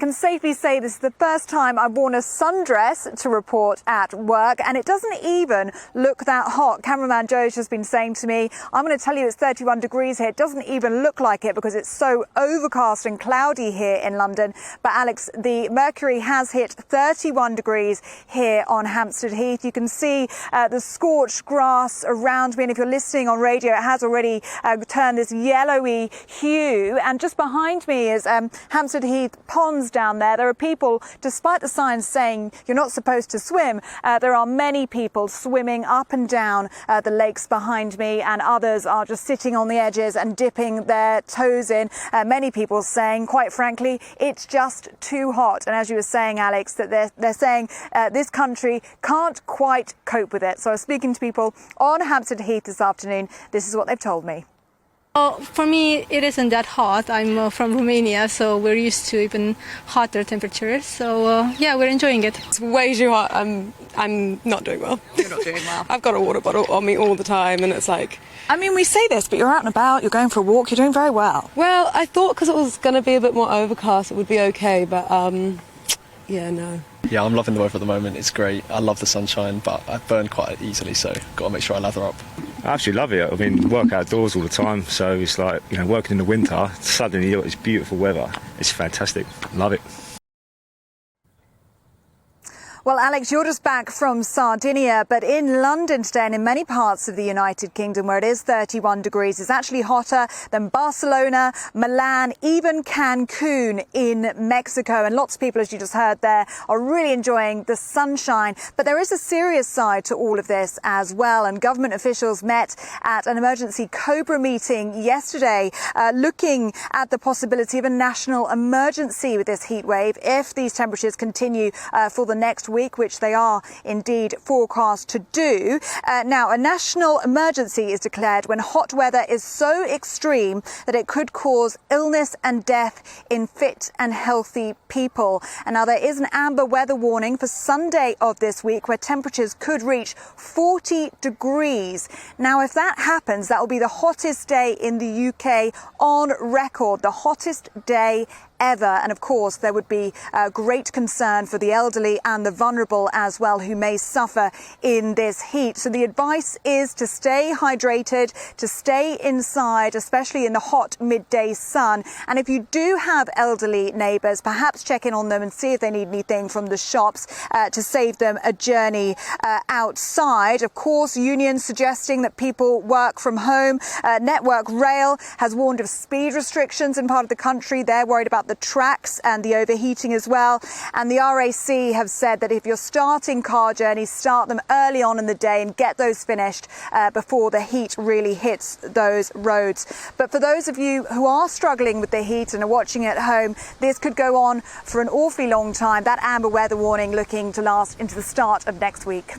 I can safely say this is the first time I've worn a sundress to report at work, and it doesn't even look that hot. Cameraman Joe's just been saying to me, I'm going to tell you it's 31 degrees here. It doesn't even look like it because it's so overcast and cloudy here in London. But Alex, the mercury has hit 31 degrees here on Hampstead Heath. You can see the scorched grass around me, and if you're listening on radio, it has already turned this yellowy hue. And just behind me is Hampstead Heath ponds down there. There are people, despite the signs saying you're not supposed to swim, there are many people swimming up and down the lakes behind me, and others are just sitting on the edges and dipping their toes in. Many people saying, quite frankly, it's just too hot. And as you were saying, Alex, that they're saying this country can't quite cope with it. So I was speaking to people on Hampstead Heath this afternoon. This is what they've told me. For me, it isn't that hot. I'm from Romania, so we're used to even hotter temperatures. So, yeah, we're enjoying it. It's way too hot. I'm not doing well. You're not doing well. I've got a water bottle on me all the time, and it's like... I mean, we say this, but you're out and about, you're going for a walk, you're doing very well. Well, I thought because it was going to be a bit more overcast, it would be okay, but, yeah, no. Yeah, I'm loving the weather at the moment. It's great. I love the sunshine, but I burn quite easily, so got to make sure I lather up. I absolutely love it. I mean, work outdoors all the time, so it's like, you know, working in the winter, suddenly you've got this beautiful weather. It's fantastic. Love it. Well, Alex, you're just back from Sardinia, but in London today and in many parts of the United Kingdom where it is 31 degrees, it's actually hotter than Barcelona, Milan, even Cancun in Mexico. And lots of people, as you just heard there, are really enjoying the sunshine. But there is a serious side to all of this as well. And government officials met at an emergency COBRA meeting yesterday, looking at the possibility of a national emergency with this heat wave if these temperatures continue for the next week, which they are indeed forecast to do. Now, a national emergency is declared when hot weather is so extreme that it could cause illness and death in fit and healthy people. And now there is an amber weather warning for Sunday of this week where temperatures could reach 40 degrees. Now, if that happens, that will be the hottest day in the UK on record, the hottest day ever. And of course, there would be great concern for the elderly and the vulnerable as well, who may suffer in this heat. So the advice is to stay hydrated, to stay inside, especially in the hot midday sun. And if you do have elderly neighbours, perhaps check in on them and see if they need anything from the shops to save them a journey outside. Of course, unions suggesting that people work from home. Network Rail has warned of speed restrictions in part of the country. They're worried about the tracks and the overheating as well. And the RAC have said that if you're starting car journeys, start them early on in the day and get those finished before the heat really hits those roads. But for those of you who are struggling with the heat and are watching at home, this could go on for an awfully long time. That amber weather warning looking to last into the start of next week.